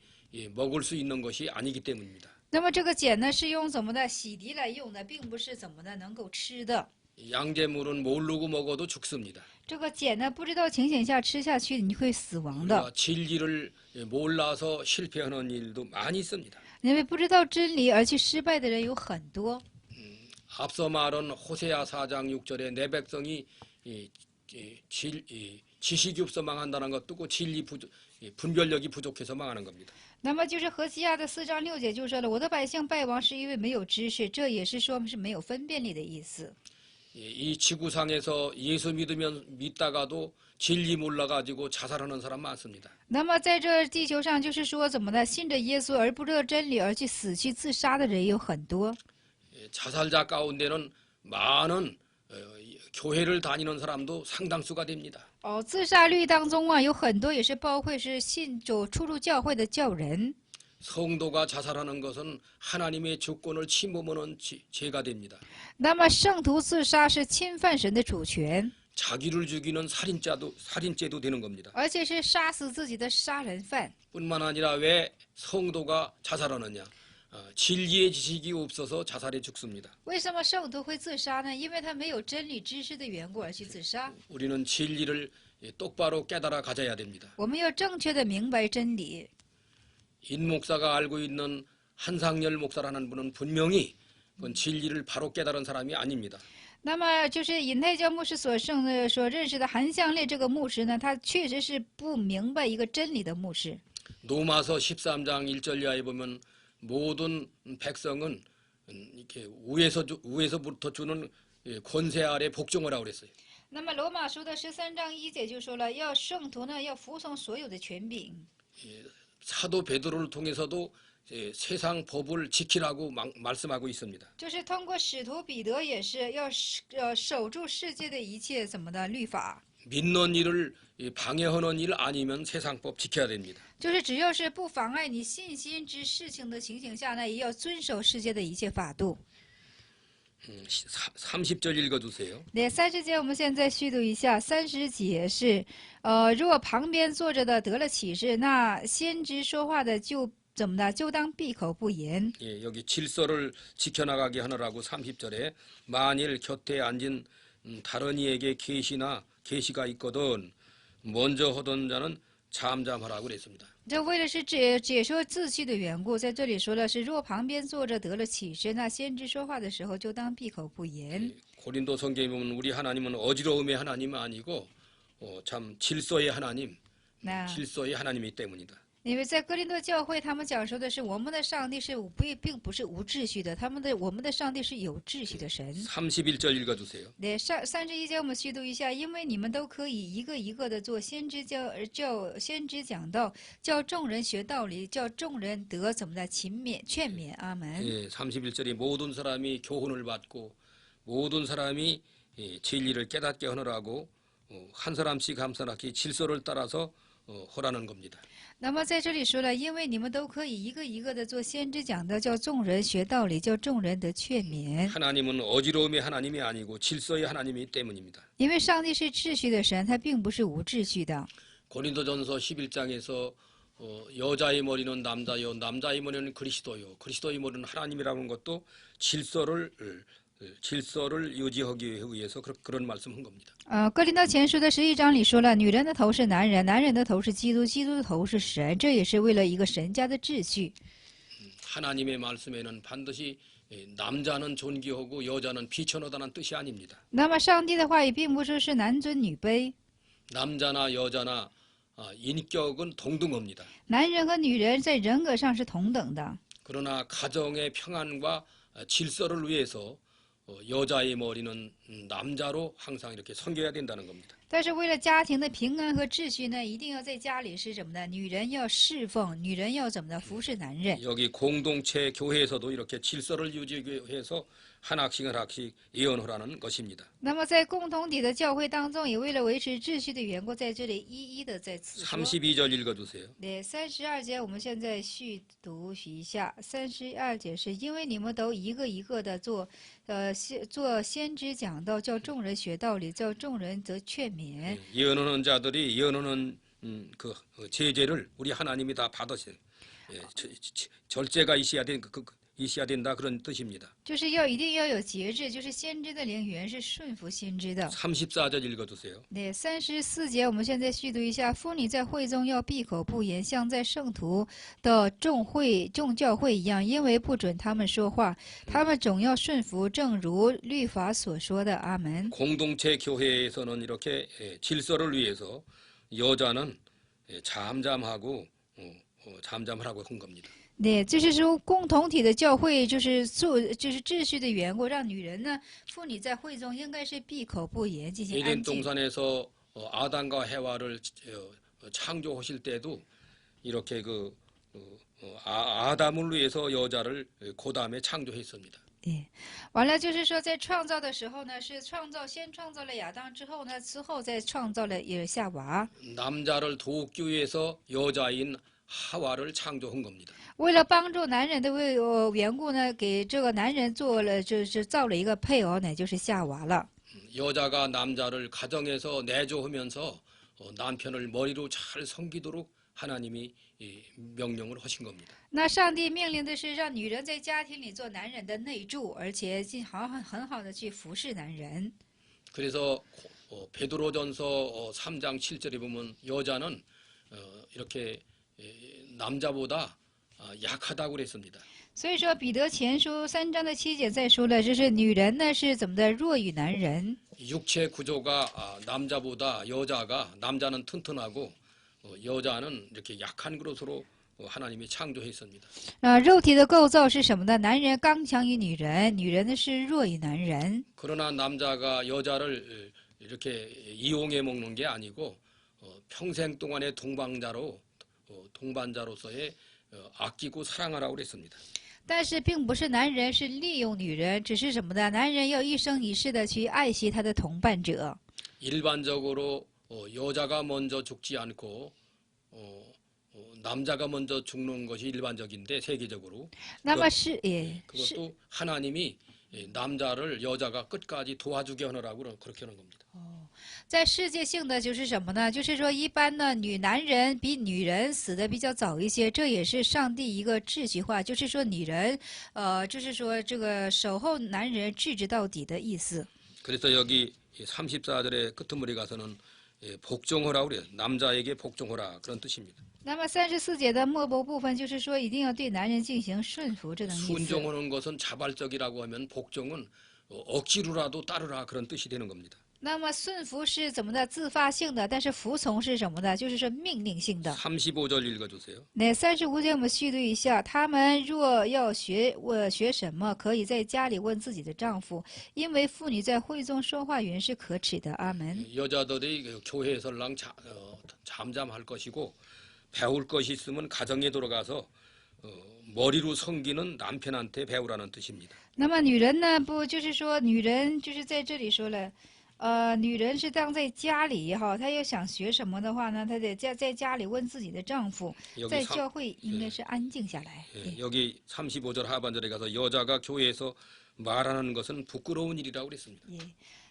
먹을 수 있는 것이 아니기 때문입니다. 那么这个碱呢，是用怎么的洗涤来用的，并不是怎么的能够吃的。 양잿물은 모르고 먹어도 죽습니다. 这个碱呢，不知道情形下吃下去，你会死亡的。 우리가 진리를 몰라서 실패하는 일도 많이 있습니다. 因为不知道真理而去失败的人有很多。 앞서 말한 호세아 4장 6절에 내 백성이 지식이 없어 망한다는 것도 그 분별력이 부족해서 망하는 겁니다. 那么就是何西阿的4章6节就说了，我的百姓败亡是因为没有知识，这也是说是没有分辨力的意思。 이 지구상에서 예수 믿다가도 진리 몰라가지고 자살하는 사람 많습니다. 那么在这地球上，就是说怎么的，信着耶稣而不知道真理而去死去自杀的人也有很多。 자살자 가운데는 많은 교회를 다니는 사람도 상당수가 됩니다. 哦，自杀率当中啊，有很多也是包括是出入教会的教人。 성도가 자살하는 것은 하나님의 주권을 침범하는 죄가 됩니다. 那么圣徒自杀是侵犯神的主权， 자기를 죽이는 살인죄도 되는 겁니다. 而且是杀死自己的杀人犯。 뿐만 아니라 왜 성도가 자살하느냐? 진리의 지식이 없어서 자살해 죽습니다. 为什么圣徒会自杀呢？因为他没有真理知识的缘故而去自杀。 우리는 진리를 똑바로 깨달아 가져야 됩니다. 我们要正确的明白真理。 인 목사가 알고 있는 한상열 목사라는 분은 분명히 그건 진리를 바로 깨달은 사람이 아닙니다. 那么就是尹太教牧师所认识的韩向烈这个牧师呢，他确实是不明白一个真理的牧师。 로마서 13장 1절 이하에 보면 모든 백성은 이렇게 위에서부터 주는 권세 아래 복종하라고 그랬어요. 那么罗马书的13章1节就说了，要圣徒呢要服从所有的权柄。 사도 베드로를 통해서도 세상 법을 지키라고 말씀하고 있습니다. 就是通过使徒彼得也是要守住世界的一切怎么的律法， 믿는 일을 방해하는 일 아니면 세상법 지켜야 됩니다. 就是只要是不妨碍你信心之事情的情形下呢，也要遵守世界的一切法度。 30절 읽어주세요. 对，30节我们现在续读一下。30节是，若旁边坐着的得了启示，那先知说话的就怎么的，就当闭口不言。 예, 여기 질서를 지켜나가게 하느라고 30절에 만일 곁에 앉은 다른 이에게 계시가 있거든 먼저 하던 자는 잠잠하라고 그랬습니다. 这为了是解说秩序的缘故，在这里说的是，若旁边坐着得了启示，那先知说话的时候就当闭口不言。 고린도 성경에 보면 우리 하나님은 어지러움의 하나님이 아니고 참 질서의 하나님, 那 질서의 하나님이기 때문이다. 因为在哥林多教会，他们讲说的是，我们的上帝是并不是无秩序的，我们的上帝是有秩序的神。 31절 읽어주세요. 对31节我们续读一下，因为你们都可以一个一个的做先知先知讲道，叫众人学道理，叫众人得怎么的勤勉。阿门。 예, 31절이 모든 사람이 교훈을 받고 모든 사람이 진리를 깨닫게 하느라고 한 사람씩 한 사람씩 질서를 따라서 하라는 겁니다. 那么在这里说了，因为你们都可以一个一个的做先知讲道，叫众人学道理，叫众人得劝勉。 하나님은 어지러움의 하나님이 아니고 질서의 하나님이기 때문입니다. 因为上帝是秩序的神，他并不是无秩序的。 고린도전서 11장에서 여자의 머리는 남자요, 남자의 머리는 그리스도요, 그리스도의 머리는 하나님이라는 것도 질서를 유지하기 위해서 그런 말씀한 겁니다. 哥林多前书的11章里说了，女人的头是男人，男人的头是基督，基督的头是神，这也是为了一个神家的秩序。 하나님의 말씀에는 반드시 남자는 존귀하고 여자는 비천하다는 뜻이 아닙니다. 那么上帝的话语并不是男尊女卑， 남자나 여자나 인격은 동등합니다. 男人和女人在人格上是同等的。 그러나 가정의 평안과 질서를 위해서 여자의 머리는 남자로 항상 이렇게 섬겨야 된다는 겁니다. 但是为了家庭的平安和秩序呢，一定要在家里是什么呢？女人要侍奉，女人要怎么的服侍男人。 여기 공동체 교회에서도 이렇게 질서를 유지하기 위해서 한 학씩 예언하라는 것입니다. 那么在共同体的教会当中，也为了维持秩序的缘故，在这里一一的在此说。 32절 읽어주세요. 对，32节我们现在续读一下。32节是因为你们都一个一个的做先知講道，叫眾人學道理，叫眾人得勸勉。 예언하는 자들이 예언하는 그 제재를 우리 하나님이 다 받으세요. 절제가 있어야 된다 그런 뜻입니다. 就是一定要有节制，就是先知的灵原是顺服先知的。 34절 읽어주세요. 对，34节我们现在续读一下。妇女在会中要闭口不言，像在圣徒的众教会一样，因为不准他们说话，他们总要顺服，正如律法所说的。阿门。 공동체 교회에서는 이렇게 질서를 위해서 여자는 잠잠하고 잠잠하라고 한 겁니다. 对，就是说共同体的教会就是秩序的缘故，让女人呢，妇女在会中应该是闭口不言，进行安 에덴 静。 동산에서 아담과 헤와를 창조하실 때도 이렇게 아담을 위해서 여자를 고담에 창조했습니다. 对，完了就是说，在创造的时候呢，是先创造了亚当之后呢，之后再创造了夏娃。 남자를 돕기 위해서 여자인 하와를 창조한 겁니다. 为了帮助男人的缘故呢，给这个男人造了一个配偶，乃就是夏娃了。 여자가 남자를 가정에서 내조하면서 남편을 머리로 잘 섬기도록 하나님이 명령을 하신 겁니다. 那上帝命令的是让女人在家庭里做男人的内助，而且很好的去服侍男人。 그래서 베드로전서 3장 7절에 보면 여자는 이렇게 남자보다 약하다고 그랬습니다. 所以说，彼得前书3章的7节再说了，就是女人呢是怎么的弱于男人。 육체 구조가 남자는 튼튼하고 여자는 이렇게 약한 그릇으로 하나님이 창조했습니다. 肉体的构造是什么呢？男人刚强于女人，女人呢是弱于男人。 그러나 남자가 여자를 이렇게 이용해 먹는 게 아니고 평생 동안의 동반자로서의 아끼고 사랑하라고 그랬습니다. 但是并不是男人是利用女人，只是什么呢？男人要一生一世的去爱惜他的同伴者。 일반적으로 여자가 먼저 죽지 않고 남자가 먼저 죽는 것이 일반적인데 세계적으로 那么是也是 그것도 하나님이 남자를 여자가 끝까지 도와주게 하느라고 그렇게 하는 겁니다. 在世界性的就是什么呢？就是说一般呢，男人比女人死的比较早一些，这也是上帝一个秩序化，就是说女人，就是说这个守候男人置之到底的意思。 그래서 여기 34절의 끄트머리 가서는 복종하라고 그래요. 남자에게 복종하라 그런 뜻입니다. 那么34节的末部分就是说一定要对男人进行顺服这等意思。 순종하는 것은 자발적이라고 하면 복종은 억지로라도 따르라 그런 뜻이 되는 겁니다. 那么顺服是怎么的？自发性的，但是服从是什么呢？就是说命令性的。 35절 읽어주세요. 那35节我们续读一下：他们若要学什么，可以在家里问自己的丈夫，因为妇女在会中说话原是可耻的。阿门。 여자들이 교회에서랑 잠잠할 것이고 배울 것이 있으면 가정에 들어가서 머리로 섬기는 남편한테 배우라는 뜻입니다. 那么女人呢？不就是说女人就是在这里说了。女人是当在家里哈，她要想学什么的话呢，她得在家里问自己的丈夫，在教会应该是安静下来。 여기 35절 하반절에 가서 여자가 교회에서 말하는 것은 부끄러운 일이라고 그랬습니다.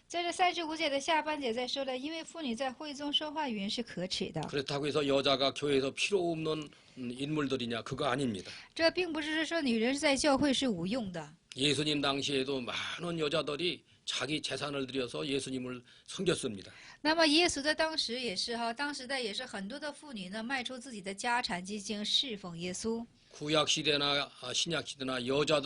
在这35节的下半节再说了，因为妇女在会中说话原是可耻的。 그렇다고 해서 여자가 교회에서 필요 없는 인물들이냐 그거 아닙니다. 这并不是说女人在教会是无用的。 예수님 당시에도 많은 여자들이 자기 재산을 들여서 예수님을 섬겼습니다. 那么耶稣在当时也是哈，当时的也是很多的妇女呢，卖出自己的家产进行侍奉耶稣。 구약 시대나 신약 시대나 여자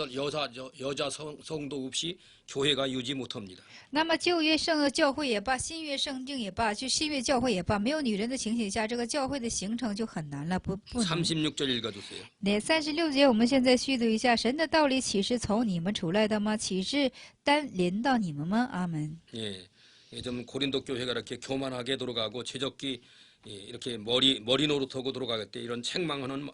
성도 없이 교회가 유지 못합니다. 那么旧约教会也罢，新约圣经也罢，就新约教会也罢，没有女人的情形下，这个教会的形成就很难了，不能。 36절 읽어주세요. 那36节我们现在续读一下：神的道理岂是从你们出来的吗？岂是单临到你们吗？阿门。 예, 좀 고린도 교회가 이렇게 교만하게 돌아가고 제적기 이렇게 머리 노릇하고 돌아가겠대 이런 책망하는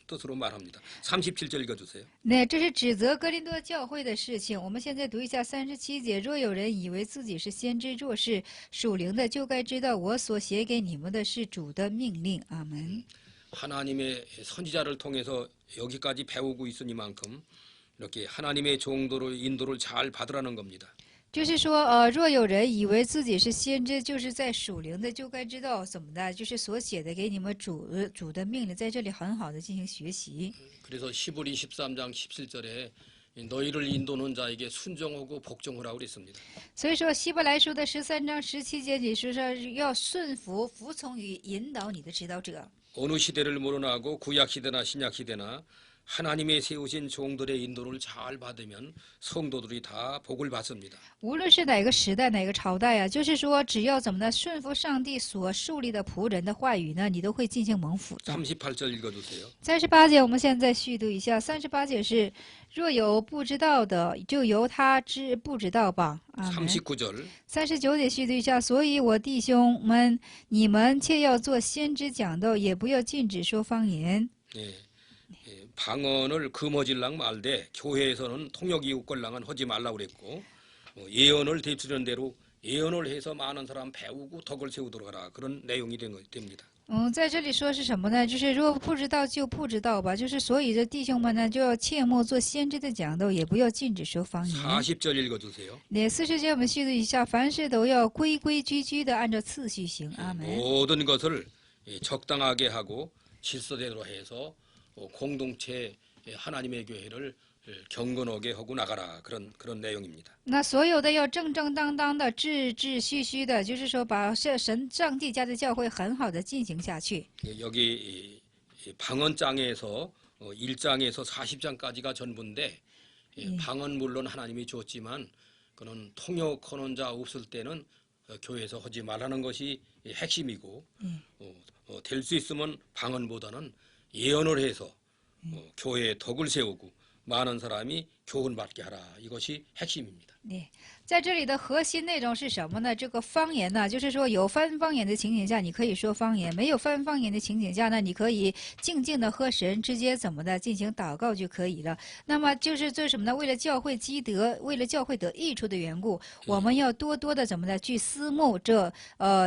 뜻으로 말합니다. 37절 읽어주세요. 那这是指责哥林多教会的事情。我们现在读一下37节：若有人以为自己是先知，若是属灵的，就该知道我所写给你们的是主的命令。阿门。 하나님의 선지자를 통해서 여기까지 배우고 있으니만큼 이렇게 하나님의 종도로 인도를 잘 받으라는 겁니다. 就是说，若有人以为自己是先知，就是在属灵的，就该知道怎么的，就是所写的给你们主的命令，在这里很好的进行学习。 그래서 시브리 13장 17절에 너희를 인도는 자에게 순종하고 복종하라고 그랬습니다. 所以说，希伯来书的13章17节里说要顺服、服从于引导你的指导者。 어느 시대를 물어나고 구약 시대나 신약 시대나 하나님의 세우신 종들의 인도를 잘 받으면 성도들이 다 복을 받습니다. 无论是哪个时代、哪个朝代啊，就是说，只要怎么呢，顺服上帝所树立的仆人的话语呢，你都会进行蒙福的。 38절 읽어주세요. 38节，我们现在续读一下。38节是：若有不知道的，就由他不知道吧。阿门。 39절. 39节续读一下。所以我弟兄们，你们切要做先知讲道，也不要禁止说方言。 방언을 금어질랑 말되 교회에서는 통역 이웃걸랑은 하지 말라고 그랬고 예언을 되풀이는 대로 예언을 해서 많은 사람 배우고 덕을 세우도록 하라 그런 내용이 됩니다. 在这里说是什么呢？就是若不知道就不知道吧，就是所以这弟兄们呢，就要切莫做先知的讲道，也不要禁止说方言。 40절 읽어주세요. 那40节我们续读一下：凡事都要规规矩矩的按照次序行。阿门。 모든 것을 적당하게 하고 질서대로 해서 공동체 하나님의 교회를 경건하게 하고 나가라 그런 내용입니다. 那所有的要正正当当的、秩序的，就是说把上帝家的教会很好的进行下去。 여기 방언장에서 1장에서 40장까지가 전부인데 방언 물론 하나님이 줬지만 그는 통역하는 자 없을 때는 교회에서 하지 말라는 것이 핵심이고 될 수 있으면 방언보다는 예언을 해서 교회에 덕을 세우고 많은 사람이 교훈받게 하라. 이것이 핵심입니다. 在这里的核心内容是什么呢？这个方言呢，就是说有翻方言的情景下，你可以说方言；没有翻方言的情景下呢，你可以静静的和神直接怎么的进行祷告就可以了。那么就是做什么呢？为了教会积德，为了教会得益处的缘故，我们要多多的怎么的去思慕这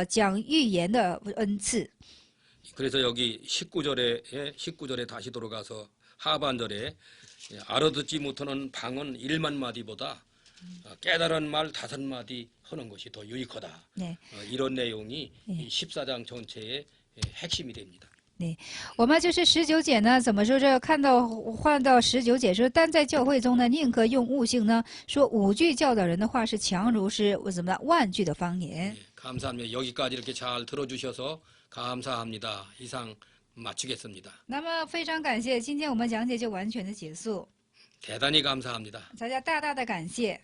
讲预言的恩赐。 그래서 여기 19절에 다시 돌아가서 하반절에 알아듣지 못하는 방언 1만 마디보다 깨달은 말 5마디 하는 것이 더 유익하다. 네. 이런 내용이 이 14장 전체의 핵심이 됩니다. 我们就是19节呢，怎么说这换到19节说，但在教会中呢，宁可用悟性呢，说5句教导人的话是强如是怎么的万句的方言。 감사합니다. 여기까지 이렇게 잘 들어주셔서 감사합니다. 이상 마치겠습니다. 那么非常感谢，今天我们讲解就完全的结束， 대단히 감사합니다. 大家大大的感谢。